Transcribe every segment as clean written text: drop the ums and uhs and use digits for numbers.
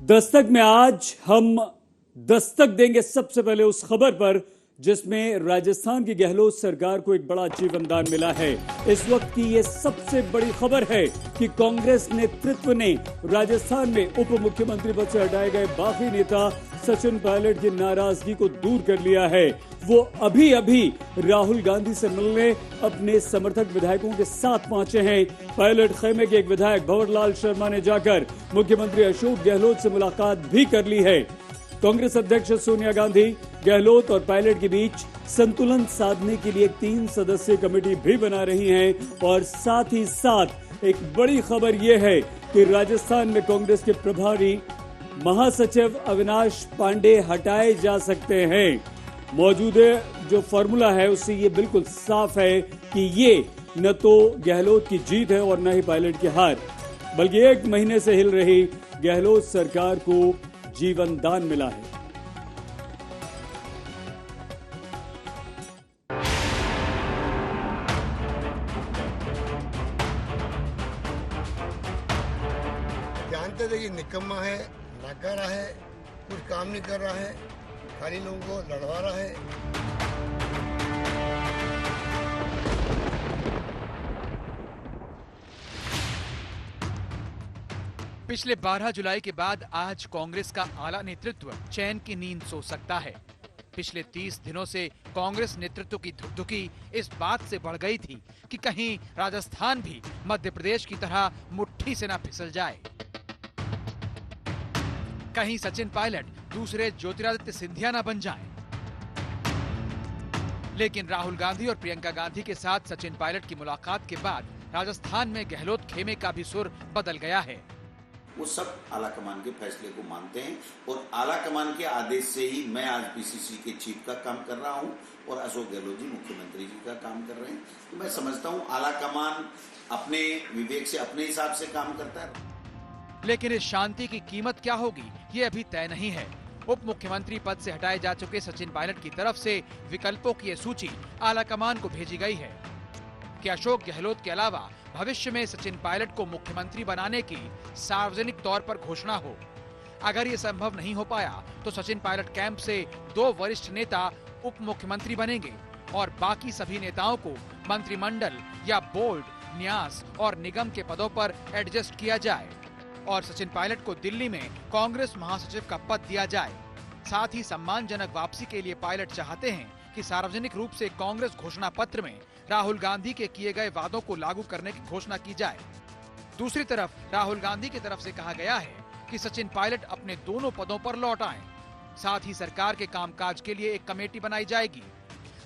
दस्तक में आज हम दस्तक देंगे सबसे पहले उस खबर पर जिसमें राजस्थान की गहलोत सरकार को एक बड़ा जीवन दान मिला है। इस वक्त की ये सबसे बड़ी खबर है कि कांग्रेस नेतृत्व ने राजस्थान में उप मुख्यमंत्री पद से हटाए गए बागी नेता सचिन पायलट की नाराजगी को दूर कर लिया है। वो अभी अभी राहुल गांधी से मिलने अपने समर्थक विधायकों के साथ पहुंचे हैं। पायलट खेमे के एक विधायक भंवरलाल शर्मा ने जाकर मुख्यमंत्री अशोक गहलोत से मुलाकात भी कर ली है। कांग्रेस अध्यक्ष सोनिया गांधी गहलोत और पायलट के बीच संतुलन साधने के लिए 3 सदस्यीय कमेटी भी बना रही हैं और साथ ही साथ एक बड़ी खबर यह है कि राजस्थान में कांग्रेस के प्रभारी महासचिव अविनाश पांडे हटाए जा सकते हैं। मौजूदा जो फॉर्मूला है उससे ये बिल्कुल साफ है कि ये न तो गहलोत की जीत है और न ही पायलट की हार, बल्कि 1 महीने से हिल रही गहलोत सरकार को जीवन दान मिला है। जानते थे कि निकम्मा है, नाकारा है, कुछ काम नहीं कर रहा है, खाली लोगों को लड़वा रहा है। पिछले 12 जुलाई के बाद आज कांग्रेस का आला नेतृत्व चैन की नींद सो सकता है। पिछले 30 दिनों से कांग्रेस नेतृत्व की धुकधुकी इस बात से बढ़ गई थी कि कहीं राजस्थान भी मध्य प्रदेश की तरह मुट्ठी से न फिसल जाए, कहीं सचिन पायलट दूसरे ज्योतिरादित्य सिंधिया न बन जाएं। लेकिन राहुल गांधी और प्रियंका गांधी के साथ सचिन पायलट की मुलाकात के बाद राजस्थान में गहलोत खेमे का भी सुर बदल गया है। वो सब आलाकमान के फैसले को मानते हैं और आलाकमान के आदेश से ही मैं आज पीसीसी के चीफ का काम कर रहा हूं और अशोक गहलोत जी मुख्यमंत्री जी का काम कर रहे हैं। तो मैं समझता हूं आलाकमान अपने विवेक से अपने हिसाब से काम करता है। लेकिन इस शांति की कीमत क्या होगी ये अभी तय नहीं है। उप मुख्यमंत्री पद से हटाए जा चुके सचिन पायलट की तरफ से विकल्पों की ये सूची आलाकमान को भेजी गई है कि अशोक गहलोत के अलावा भविष्य में सचिन पायलट को मुख्यमंत्री बनाने की सार्वजनिक तौर पर घोषणा हो। अगर ये संभव नहीं हो पाया तो सचिन पायलट कैंप से 2 वरिष्ठ नेता उप मुख्यमंत्री बनेंगे और बाकी सभी नेताओं को मंत्रिमंडल या बोर्ड, न्यास और निगम के पदों पर एडजस्ट किया जाए और सचिन पायलट को दिल्ली में कांग्रेस महासचिव का पद दिया जाए। साथ ही सम्मानजनक वापसी के लिए पायलट चाहते हैं कि सार्वजनिक रूप से कांग्रेस घोषणा पत्र में राहुल गांधी के किए गए वादों को लागू करने की घोषणा की जाए। दूसरी तरफ राहुल गांधी की तरफ से कहा गया है कि सचिन पायलट अपने दोनों पदों पर लौट आएं। साथ ही सरकार के कामकाज के लिए एक कमेटी बनाई जाएगी।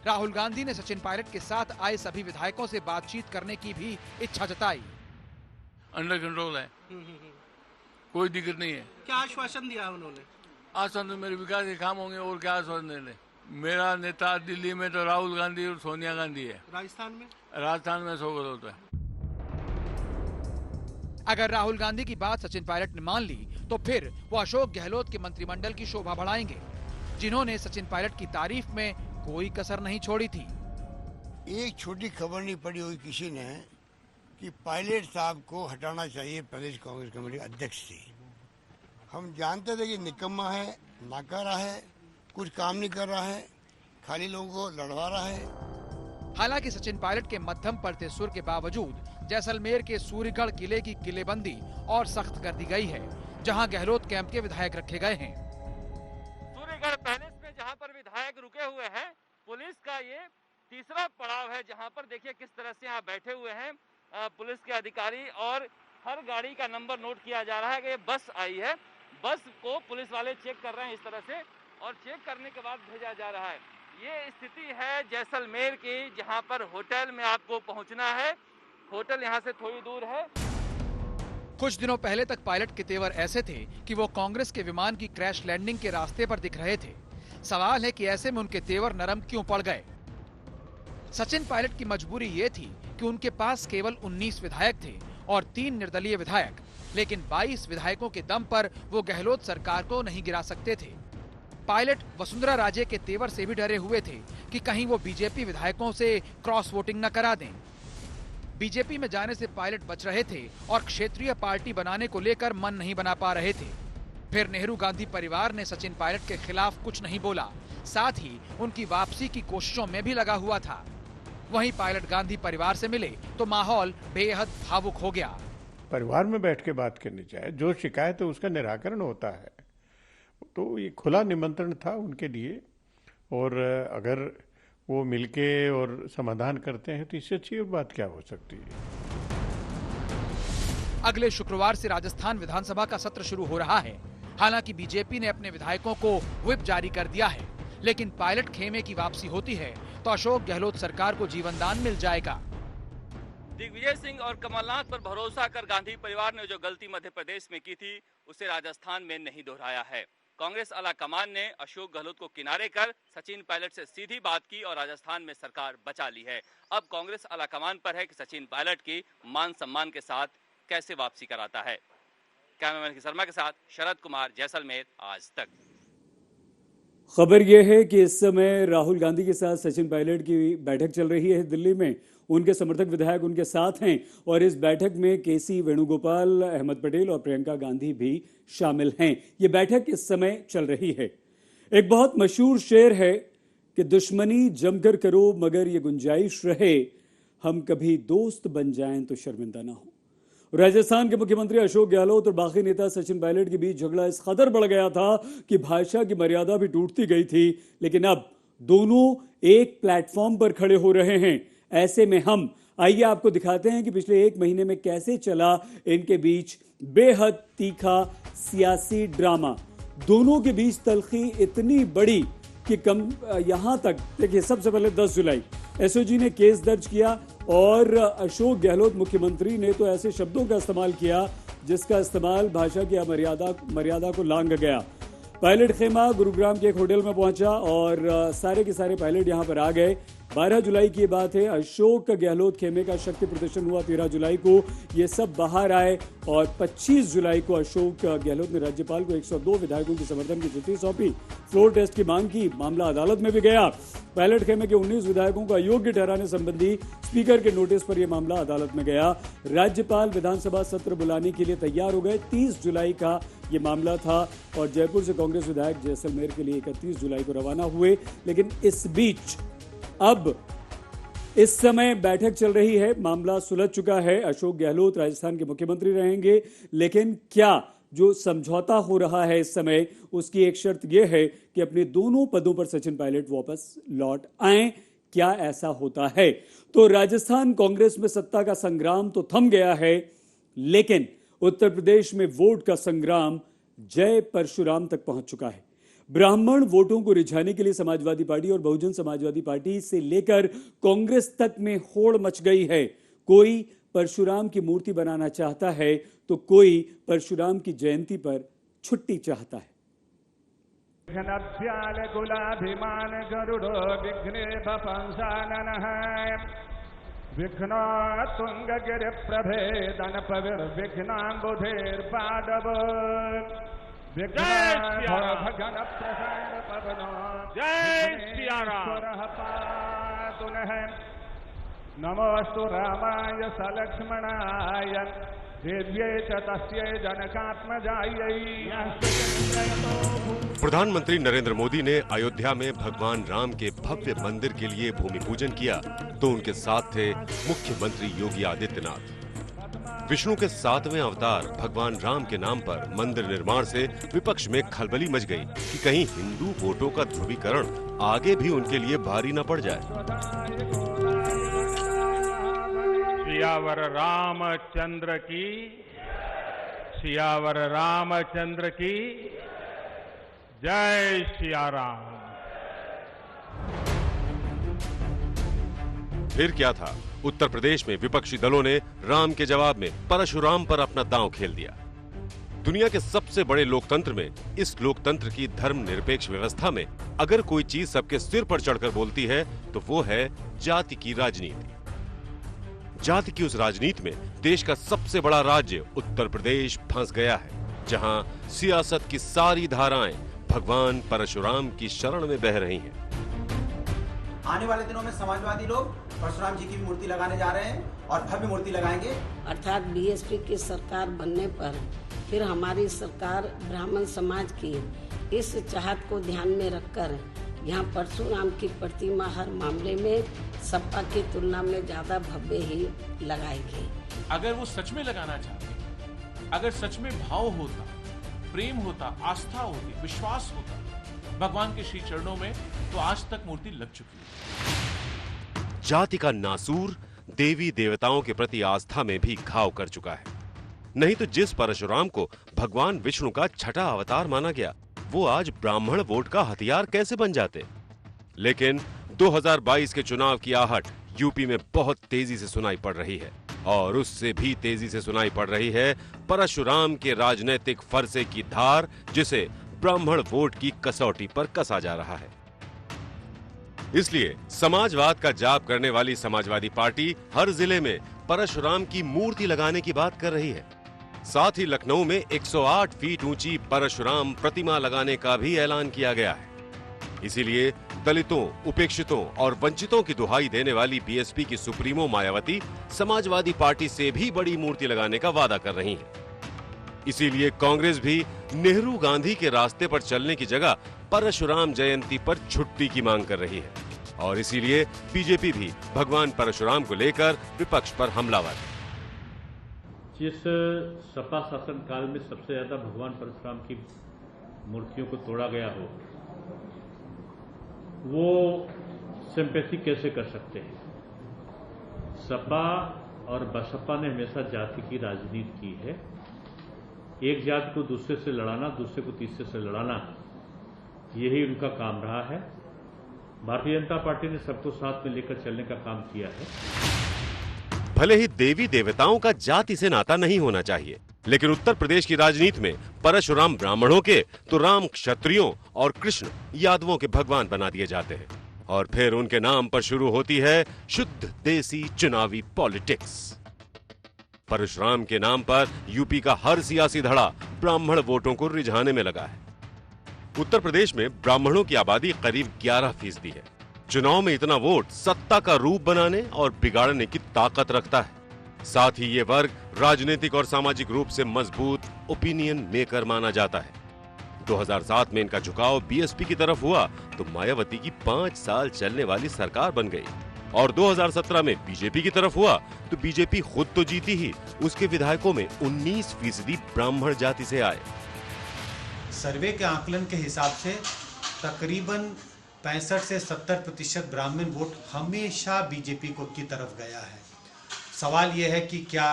राहुल गांधी ने सचिन पायलट के साथ आए सभी विधायकों से बातचीत करने की भी इच्छा जताई। अंडर कंट्रोल है, कोई दिक्कत नहीं है। क्या आश्वासन दिया उन्होंने? आश्वासन मेरे विकास के काम होंगे और क्या आश्वासन देने। मेरा नेता दिल्ली में तो राहुल गांधी और सोनिया गांधी है। राजस्थान में अशोक गहलोत है। अगर राहुल गांधी की बात सचिन पायलट ने मान ली तो फिर वो अशोक गहलोत के मंत्रिमंडल की शोभा बढ़ाएंगे, जिन्होंने सचिन पायलट की तारीफ में कोई कसर नहीं छोड़ी थी। एक छोटी खबर नहीं पड़ी हुई किसी ने कि पायलट साहब को हटाना चाहिए प्रदेश कांग्रेस कमेटी अध्यक्ष से। हम जानते थे कि निकम्मा है, नाकारा है, कुछ काम नहीं कर रहा है, खाली लोगों को लड़वा रहा है। हालांकि सचिन पायलट के मध्यम पड़ते सुर के बावजूद जैसलमेर के सूर्यगढ़ किले की किलेबंदी और सख्त कर दी गई है, जहां गहलोत कैंप के विधायक रखे गए हैं। सूर्यगढ़ पैलेस में जहां पर विधायक रुके हुए हैं, पुलिस का ये तीसरा पड़ाव है जहां पर देखिए किस तरह से यहाँ बैठे हुए हैं पुलिस के अधिकारी और हर गाड़ी का नंबर नोट किया जा रहा है कि ये बस आई है। बस को पुलिस वाले चेक कर रहे हैं इस तरह से और चेक करने के बाद भेजा जा रहा है। ये स्थिति है जैसलमेर की, जहां पर होटल में आपको पहुंचना है। होटल यहां से थोड़ी दूर है। कुछ दिनों पहले तक पायलट के तेवर ऐसे थे कि वो कांग्रेस के विमान की क्रैश लैंडिंग के रास्ते पर दिख रहे थे। सवाल है कि ऐसे में उनके तेवर नरम क्यों पड़ गए। सचिन पायलट की मजबूरी ये थी कि उनके पास केवल 19 विधायक थे और 3 निर्दलीय विधायक, लेकिन 22 विधायकों के दम पर वो गहलोत सरकार को नहीं गिरा सकते थे। पायलट वसुंधरा राजे के तेवर से भी डरे हुए थे कि कहीं वो बीजेपी विधायकों से क्रॉस वोटिंग न करा दें। बीजेपी में जाने से पायलट बच रहे थे और क्षेत्रीय पार्टी बनाने को लेकर मन नहीं बना पा रहे थे। फिर नेहरू गांधी परिवार ने सचिन पायलट के खिलाफ कुछ नहीं बोला, साथ ही उनकी वापसी की कोशिशों में भी लगा हुआ था। वहीं पायलट गांधी परिवार से मिले तो माहौल बेहद भावुक हो गया। परिवार में बैठ के बात करनी चाहिए, जो शिकायत है उसका निराकरण होता है। तो ये खुला निमंत्रण था उनके लिए, और अगर वो मिलके और समाधान करते हैं तो इससे अच्छी बात क्या हो सकती है। अगले शुक्रवार से राजस्थान विधानसभा का सत्र शुरू हो रहा है। हालांकि बीजेपी ने अपने विधायकों को व्हिप जारी कर दिया है, लेकिन पायलट खेमे की वापसी होती है तो अशोक गहलोत सरकार को जीवनदान मिल जाएगा। दिग्विजय सिंह और कमलनाथ पर भरोसा कर गांधी परिवार ने जो गलती मध्य प्रदेश में की थी, उसे राजस्थान में नहीं दोहराया है। कांग्रेस आला कमान ने अशोक गहलोत को किनारे कर सचिन पायलट से सीधी बात की और राजस्थान में सरकार बचा ली है। अब कांग्रेस आला कमान पर है कि सचिन पायलट की मान सम्मान के साथ कैसे वापसी कराता है। कैमरामैन शर्मा के साथ शरद कुमार, जैसलमेर, आज तक। खबर यह है कि इस समय राहुल गांधी के साथ सचिन पायलट की बैठक चल रही है दिल्ली में। उनके समर्थक विधायक उनके साथ हैं और इस बैठक में केसी वेणुगोपाल, अहमद पटेल और प्रियंका गांधी भी शामिल हैं। ये बैठक इस समय चल रही है। एक बहुत मशहूर शेर है कि दुश्मनी जमकर करो मगर ये गुंजाइश रहे, हम कभी दोस्त बन जाएं तो शर्मिंदा ना हो। राजस्थान के मुख्यमंत्री अशोक गहलोत और बाकी नेता सचिन पायलट के बीच झगड़ा इस कदर बढ़ गया था कि भाषा की मर्यादा भी टूटती गई थी, लेकिन अब दोनों एक प्लेटफॉर्म पर खड़े हो रहे हैं। ऐसे में हम आइए आपको दिखाते हैं कि पिछले एक महीने में कैसे चला इनके बीच बेहद तीखा सियासी ड्रामा। दोनों के बीच तल्खी इतनी बड़ी कि यहां तक देखिए, सबसे पहले 10 जुलाई एसओजी ने केस दर्ज किया और अशोक गहलोत मुख्यमंत्री ने तो ऐसे शब्दों का इस्तेमाल किया जिसका इस्तेमाल भाषा की मर्यादा को लांघ गया। पायलट खेमा गुरुग्राम के एक होटल में पहुंचा और सारे के सारे पायलट यहां पर आ गए। 12 जुलाई की बात है। अशोक गहलोत खेमे का शक्ति प्रदर्शन हुआ 13 जुलाई को। ये सब बाहर आए और 25 जुलाई को अशोक गहलोत ने राज्यपाल को 102 विधायकों के समर्थन की चिट्ठी सौंपी, फ्लोर टेस्ट की मांग की। मामला अदालत में भी गया। पायलट खेमे के 19 विधायकों को अयोग्य ठहराने संबंधी स्पीकर के नोटिस पर यह मामला अदालत में गया। राज्यपाल विधानसभा सत्र बुलाने के लिए तैयार हो गए। 30 जुलाई का ये मामला था और जयपुर से कांग्रेस विधायक जैसलमेर के लिए 31 जुलाई को रवाना हुए। लेकिन इस बीच अब इस समय बैठक चल रही है, मामला सुलझ चुका है। अशोक गहलोत राजस्थान के मुख्यमंत्री रहेंगे, लेकिन क्या जो समझौता हो रहा है इस समय, उसकी एक शर्त यह है कि अपने दोनों पदों पर सचिन पायलट वापस लौट आएं। क्या ऐसा होता है? तो राजस्थान कांग्रेस में सत्ता का संग्राम तो थम गया है, लेकिन उत्तर प्रदेश में वोट का संग्राम जय परशुराम तक पहुंच चुका है। ब्राह्मण वोटों को रिझाने के लिए समाजवादी पार्टी और बहुजन समाजवादी पार्टी से लेकर कांग्रेस तक में होड़ मच गई है। कोई परशुराम की मूर्ति बनाना चाहता है तो कोई परशुराम की जयंती पर छुट्टी चाहता है। विघ्ना तुंग गिर प्रभेदन पविर विघ्नांबुधेर पादव भगन प्रसाद पवनो जय सिया राम। नमोस्तु रामाय सलक्ष्मणाय देव्ये च तस्यै जनकात्मजायै। प्रधानमंत्री नरेंद्र मोदी ने अयोध्या में भगवान राम के भव्य मंदिर के लिए भूमि पूजन किया तो उनके साथ थे मुख्यमंत्री योगी आदित्यनाथ। विष्णु के 7वें अवतार भगवान राम के नाम पर मंदिर निर्माण से विपक्ष में खलबली मच गई कि कहीं हिंदू वोटों का ध्रुवीकरण आगे भी उनके लिए भारी न पड़ जाए। सियावर रामचंद्र की, सियावर रामचंद्र की जय सिया राम। फिर क्या था, उत्तर प्रदेश में विपक्षी दलों ने राम के जवाब में परशुराम पर अपना दांव खेल दिया। दुनिया के सबसे बड़े लोकतंत्र में, इस लोकतंत्र की धर्मनिरपेक्ष व्यवस्था में अगर कोई चीज सबके सिर पर चढ़कर बोलती है तो वो है जाति की राजनीति। जाति की उस राजनीति में देश का सबसे बड़ा राज्य उत्तर प्रदेश फंस गया है, जहां सियासत की सारी धाराएं भगवान परशुराम की शरण में बह रही हैं। आने वाले दिनों में समाजवादी लोग परशुराम जी की मूर्ति लगाने जा रहे हैं और भव्य मूर्ति लगाएंगे। अर्थात बीएसपी की सरकार बनने पर फिर हमारी सरकार ब्राह्मण समाज की इस चाहत को ध्यान में रखकर यहाँ परशुराम की प्रतिमा हर मामले में सपा की तुलना में ज्यादा भव्य ही लगाएगी। अगर वो सच में लगाना चाहते, अगर सच में भाव होता, प्रेम होता, आस्था होती, विश्वास होता भगवान के श्री चरणों में, तो आज तक मूर्ति लग चुकी है। जाति का नासूर देवी देवताओं के प्रति आस्था में भी घाव कर चुका है। नहीं तो जिस परशुराम को भगवान विष्णु का छठा अवतार माना गया, वो आज ब्राह्मण वोट का हथियार कैसे बन जाते। लेकिन 2022 के चुनाव की आहट यूपी में बहुत तेजी से सुनाई पड़ रही है, और उससे भी तेजी से सुनाई पड़ रही है परशुराम के राजनीतिक फरसे की धार, जिसे ब्राह्मण वोट की कसौटी पर कसा जा रहा है। इसलिए समाजवाद का जाप करने वाली समाजवादी पार्टी हर जिले में परशुराम की मूर्ति लगाने की बात कर रही है। साथ ही लखनऊ में 108 फीट ऊंची परशुराम प्रतिमा लगाने का भी ऐलान किया गया है। इसीलिए दलितों, उपेक्षितों और वंचितों की दुहाई देने वाली बीएसपी की सुप्रीमो मायावती समाजवादी पार्टी से भी बड़ी मूर्ति लगाने का वादा कर रही हैं। इसीलिए कांग्रेस भी नेहरू गांधी के रास्ते पर चलने की जगह परशुराम जयंती पर छुट्टी की मांग कर रही है, और इसीलिए बीजेपी भी भगवान परशुराम को लेकर विपक्ष पर हमलावर है। जिस सपा शासन काल में सबसे ज्यादा भगवान परशुराम की मूर्तियों को तोड़ा गया हो, वो सिंपैथी कैसे कर सकते हैं। सपा और बसपा ने हमेशा जाति की राजनीति की है। एक जाति को दूसरे से लड़ाना, दूसरे को तीसरे से लड़ाना, यही उनका काम रहा है। भारतीय जनता पार्टी ने सबको साथ में लेकर चलने का काम किया है। भले ही देवी देवताओं का जाति से नाता नहीं होना चाहिए, लेकिन उत्तर प्रदेश की राजनीति में परशुराम ब्राह्मणों के तो राम क्षत्रियों और कृष्ण यादवों के भगवान बना दिए जाते हैं, और फिर उनके नाम पर शुरू होती है शुद्ध देसी चुनावी पॉलिटिक्स। परशुराम के नाम पर यूपी का हर सियासी धड़ा ब्राह्मण वोटों को रिझाने में लगा है। उत्तर प्रदेश में ब्राह्मणों की आबादी करीब 11% है। चुनाव में इतना वोट सत्ता का रूप बनाने और बिगाड़ने की ताकत रखता है। साथ ही ये वर्ग राजनीतिक और सामाजिक रूप से मजबूत ओपिनियन मेकर माना जाता है। 2007 में इनका झुकाव बीएसपी की तरफ हुआ तो मायावती की 5 साल चलने वाली सरकार बन गई, और 2017 में बीजेपी की तरफ हुआ तो बीजेपी खुद तो जीती ही, उसके विधायकों में 19% ब्राह्मण जाति से आए। सर्वे के आकलन के हिसाब से तकरीबन 65 से 70% ब्राह्मण वोट हमेशा बीजेपी को की तरफ गया है। सवाल यह है कि क्या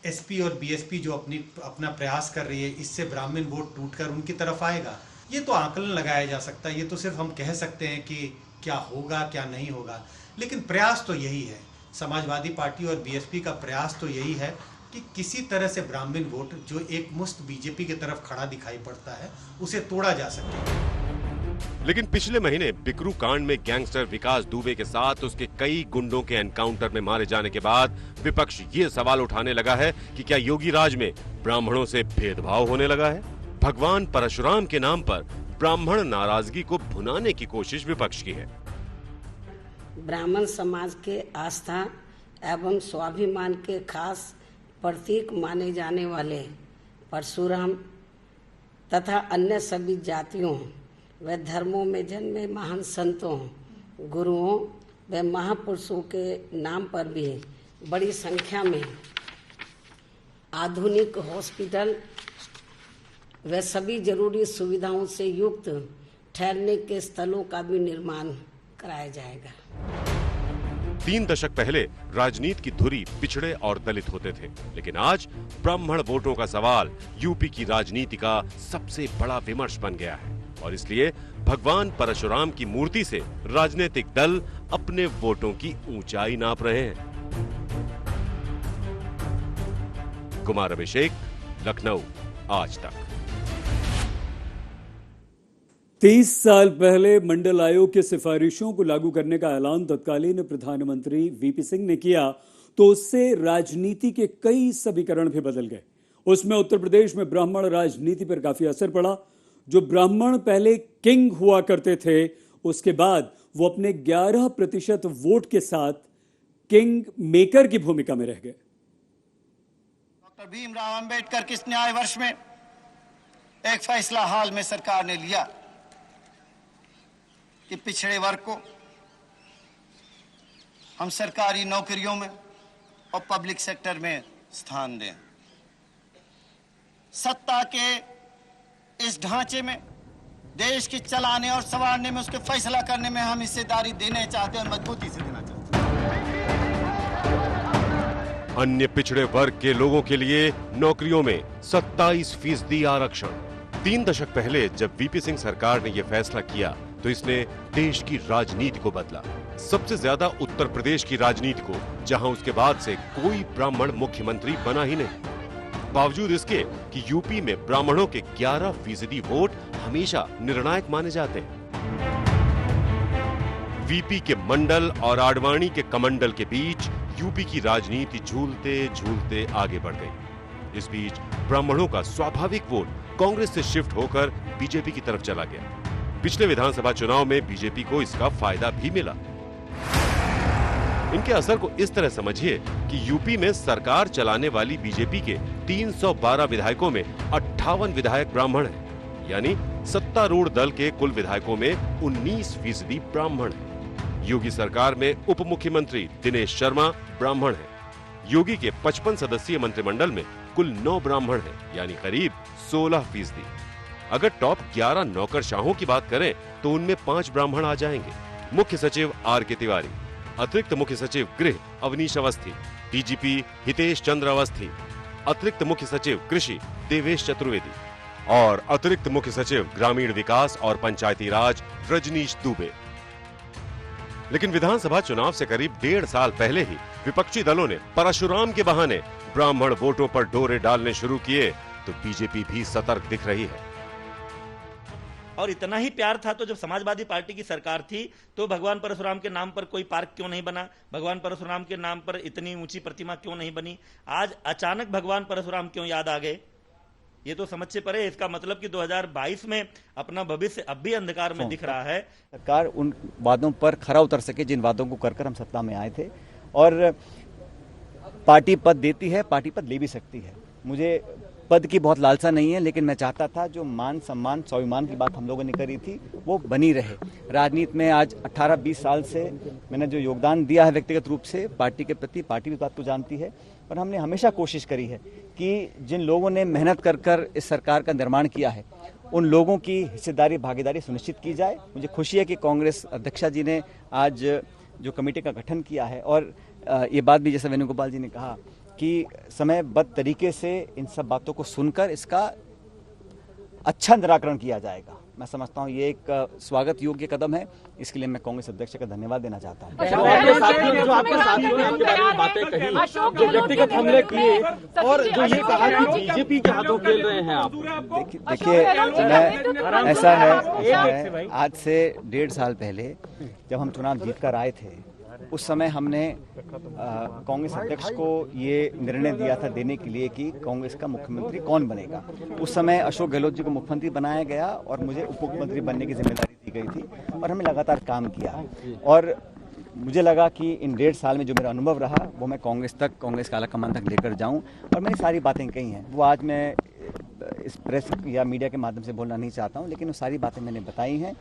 एसपी और बीएसपी जो अपना प्रयास कर रही है, इससे ब्राह्मण वोट टूटकर उनकी तरफ आएगा? ये तो आकलन लगाया जा सकता है, ये तो सिर्फ हम कह सकते हैं कि क्या होगा क्या नहीं होगा, लेकिन प्रयास तो यही है। समाजवादी पार्टी और बीएसपी का प्रयास तो यही है कि किसी तरह से ब्राह्मण वोट जो एक मुश्त बीजेपी की तरफ खड़ा दिखाई पड़ता है, उसे तोड़ा जा सके। लेकिन पिछले महीने बिकरू कांड में गैंगस्टर विकास दुबे के साथ उसके कई गुंडों के एनकाउंटर में मारे जाने के बाद विपक्ष ये सवाल उठाने लगा है कि क्या योगी राज में ब्राह्मणों से भेदभाव होने लगा है। भगवान परशुराम के नाम पर ब्राह्मण नाराजगी को भुनाने की कोशिश विपक्ष की है। ब्राह्मण समाज के आस्था एवं स्वाभिमान के खास प्रतीक माने जाने वाले परशुराम तथा अन्य सभी जातियों व धर्मों में जन्मे महान संतों, गुरुओं व महापुरुषों के नाम पर भी बड़ी संख्या में आधुनिक हॉस्पिटल व सभी जरूरी सुविधाओं से युक्त ठहरने के स्थलों का भी निर्माण कराया जाएगा। 3 दशक पहले राजनीति की धुरी पिछड़े और दलित होते थे, लेकिन आज ब्राह्मण वोटों का सवाल यूपी की राजनीति का सबसे बड़ा विमर्श बन गया है, और इसलिए भगवान परशुराम की मूर्ति से राजनीतिक दल अपने वोटों की ऊंचाई नाप रहे हैं। कुमार अभिषेक, लखनऊ, आज तक। 23 साल पहले मंडल आयोग की सिफारिशों को लागू करने का ऐलान तत्कालीन प्रधानमंत्री वीपी सिंह ने किया तो उससे राजनीति के कई समीकरण भी बदल गए। उसमें उत्तर प्रदेश में ब्राह्मण राजनीति पर काफी असर पड़ा। जो ब्राह्मण पहले किंग हुआ करते थे, उसके बाद वो अपने 11% वोट के साथ किंग मेकर की भूमिका में रह गए। डॉक्टर भीमराव अंबेडकर किस न्याय वर्ष में एक फैसला हाल में सरकार ने लिया कि पिछड़े वर्ग को हम सरकारी नौकरियों में और पब्लिक सेक्टर में स्थान दें। सत्ता के इस ढांचे में देश के चलाने और संवारने में, उसके फैसला करने में हम हिस्सेदारी देना चाहते हैं और मजबूती से देना चाहते हैं। अन्य पिछड़े वर्ग के लोगों के लिए नौकरियों में 27% आरक्षण। 3 दशक पहले जब वीपी सिंह सरकार ने यह फैसला किया तो इसने देश की राजनीति को बदला। सबसे ज्यादा उत्तर प्रदेश की राजनीति को, जहां उसके बाद से कोई ब्राह्मण मुख्यमंत्री बना ही नहीं। बावजूद इसके कि यूपी में ब्राह्मणों के 11% वोट हमेशा निर्णायक माने जाते हैं। वीपी के मंडल और आडवाणी के कमंडल के बीच यूपी की राजनीति झूलते झूलते आगे बढ़ गई। इस बीच ब्राह्मणों का स्वाभाविक वोट कांग्रेस से शिफ्ट होकर बीजेपी की तरफ चला गया। पिछले विधानसभा चुनाव में बीजेपी को इसका फायदा भी मिला। इनके असर को इस तरह समझिए कि यूपी में सरकार चलाने वाली बीजेपी के 312 विधायकों में 58 विधायक ब्राह्मण हैं, यानी सत्तारूढ़ दल के कुल विधायकों में 19% ब्राह्मण हैं। योगी सरकार में उप मुख्यमंत्री दिनेश शर्मा ब्राह्मण हैं। योगी के 55 सदस्यीय मंत्रिमंडल में कुल 9 ब्राह्मण हैं, यानी करीब 16%। अगर टॉप 11 नौकरशाहों की बात करें तो उनमें 5 ब्राह्मण आ जाएंगे। मुख्य सचिव आर.के. तिवारी, अतिरिक्त मुख्य सचिव गृह अवनीश अवस्थी, डीजीपी हितेश चंद्र अवस्थी, अतिरिक्त मुख्य सचिव कृषि देवेश चतुर्वेदी और अतिरिक्त मुख्य सचिव ग्रामीण विकास और पंचायती राज रजनीश दुबे। लेकिन विधानसभा चुनाव से करीब 1.5 साल पहले ही विपक्षी दलों ने परशुराम के बहाने ब्राह्मण वोटों पर डोरे डालने शुरू किए तो बीजेपी भी सतर्क दिख रही है। और इतना ही प्यार था तो जब समाजवादी पार्टी की सरकार थी तो भगवान परशुराम के नाम पर कोई पार्क क्यों नहीं बना, भगवान परशुराम के नाम पर इतनी ऊंची प्रतिमा क्यों नहीं बनी। आज अचानक भगवान परशुराम क्यों याद आ गए, ये तो समझ से परे। इसका मतलब कि 2022 में अपना भविष्य अब भी अंधकार में दिख रहा है। सरकार उन वादों पर खरा उतर सके जिन वादों को कर हम सत्ता में आए थे, और पार्टी पद देती है, पार्टी पद ले भी सकती है। मुझे पद की बहुत लालसा नहीं है, लेकिन मैं चाहता था जो मान सम्मान स्वाभिमान की बात हम लोगों ने करी थी वो बनी रहे। राजनीति में आज 18-20 साल से मैंने जो योगदान दिया है व्यक्तिगत रूप से पार्टी के प्रति, पार्टी भी बात को जानती है, और हमने हमेशा कोशिश करी है कि जिन लोगों ने मेहनत कर इस सरकार का निर्माण किया है उन लोगों की हिस्सेदारी भागीदारी सुनिश्चित की जाए। मुझे खुशी है कि कांग्रेस अध्यक्षा जी ने आज जो कमेटी का गठन किया है, और ये बात भी जैसा वेणुगोपाल जी ने कहा कि समयबद्ध तरीके से इन सब बातों को सुनकर इसका अच्छा निराकरण किया जाएगा। मैं समझता हूँ ये एक स्वागत योग्य कदम है। इसके लिए मैं कांग्रेस अध्यक्ष का धन्यवाद देना चाहता हूँ। जो आपके साथियों ने आपके बारे में बातें कही, जो व्यक्तिगत हमले किए और जो ये कहा कि बीजेपी के हाथों खेल रहे हैं आप, देखिए ऐसा है, आज से 1.5 साल पहले जब हम चुनाव जीत कर आए थे उस समय हमने कांग्रेस अध्यक्ष को ये निर्णय दिया था देने के लिए कि कांग्रेस का मुख्यमंत्री कौन बनेगा। उस समय अशोक गहलोत जी को मुख्यमंत्री बनाया गया और मुझे उप मुख्यमंत्री बनने की जिम्मेदारी दी गई थी, और हमने लगातार काम किया। और मुझे लगा कि इन 1.5 साल में जो मेरा अनुभव रहा वो मैं कांग्रेस का आलाकमान तक लेकर जाऊं, और मैंने सारी बातें कही हैं। वो आज मैं इस प्रेस या मीडिया के माध्यम से बोलना नहीं चाहता हूं, लेकिन वो सारी बातें मैंने बताई हैं।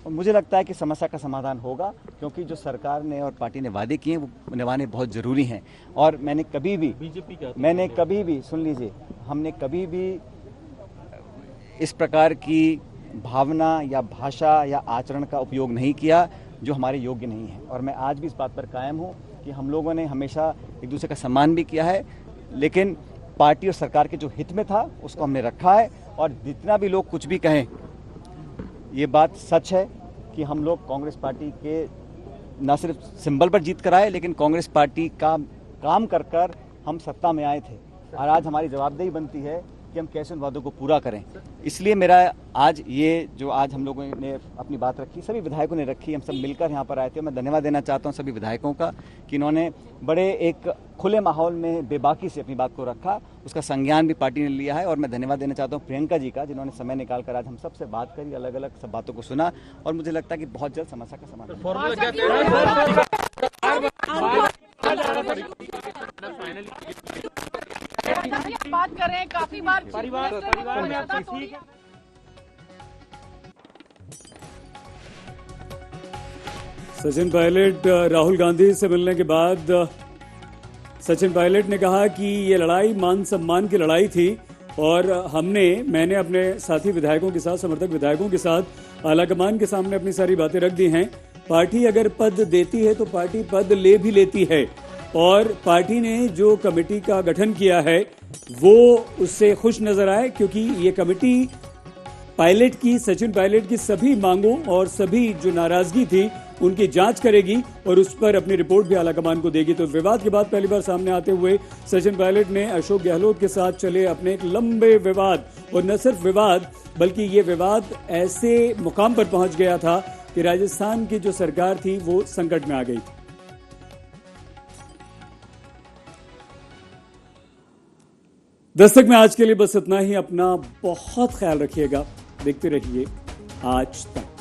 और मुझे लगता है कि समस्या का समाधान होगा, क्योंकि जो सरकार ने और पार्टी ने वादे किए हैं वो निभाने बहुत ज़रूरी हैं। और मैंने कभी भी सुन लीजिए, हमने कभी भी इस प्रकार की भावना या भाषा या आचरण का उपयोग नहीं किया जो हमारे योग्य नहीं है। और मैं आज भी इस बात पर कायम हूँ कि हम लोगों ने हमेशा एक दूसरे का सम्मान भी किया है, लेकिन पार्टी और सरकार के जो हित में था उसको हमने रखा है। और जितना भी लोग कुछ भी कहें, ये बात सच है कि हम लोग कांग्रेस पार्टी के न सिर्फ सिंबल पर जीत कर आए, लेकिन कांग्रेस पार्टी का काम कर हम सत्ता में आए थे, और आज हमारी जवाबदेही बनती है कि हम कैसे उन वादों को पूरा करें। इसलिए मेरा आज ये जो आज हम लोगों ने अपनी बात रखी, सभी विधायकों ने रखी, हम सब मिलकर यहाँ पर आए थे। मैं धन्यवाद देना चाहता हूँ सभी विधायकों का कि इन्होंने बड़े एक खुले माहौल में बेबाकी से अपनी बात को रखा, उसका संज्ञान भी पार्टी ने लिया है। और मैं धन्यवाद देना चाहता हूँ प्रियंका जी का, जिन्होंने समय निकाल कर आज हम सबसे बात करी, अलग अलग सब बातों को सुना, और मुझे लगता है कि बहुत जल्द समस्या का समाधान बात कर रहे हैं काफी बार परिवार में आप किसी सचिन पायलट राहुल गांधी से मिलने के बाद सचिन पायलट ने कहा कि ये लड़ाई मान सम्मान की लड़ाई थी और मैंने अपने साथी विधायकों के साथ, समर्थक विधायकों के साथ आलाकमान के सामने अपनी सारी बातें रख दी हैं। पार्टी अगर पद देती है तो पार्टी पद ले भी लेती है और पार्टी ने जो कमेटी का गठन किया है वो उससे खुश नजर आए, क्योंकि ये कमेटी पायलट की, सचिन पायलट की सभी मांगों और सभी जो नाराजगी थी उनकी जांच करेगी और उस पर अपनी रिपोर्ट भी आलाकमान को देगी। तो विवाद के बाद पहली बार सामने आते हुए सचिन पायलट ने अशोक गहलोत के साथ चले अपने एक लंबे विवाद, और न सिर्फ विवाद बल्कि ये विवाद ऐसे मुकाम पर पहुंच गया था कि राजस्थान की जो सरकार थी वो संकट में आ गई थी। दस्तक में आज के लिए बस इतना ही। अपना बहुत ख्याल रखिएगा, देखते रहिए आज तक।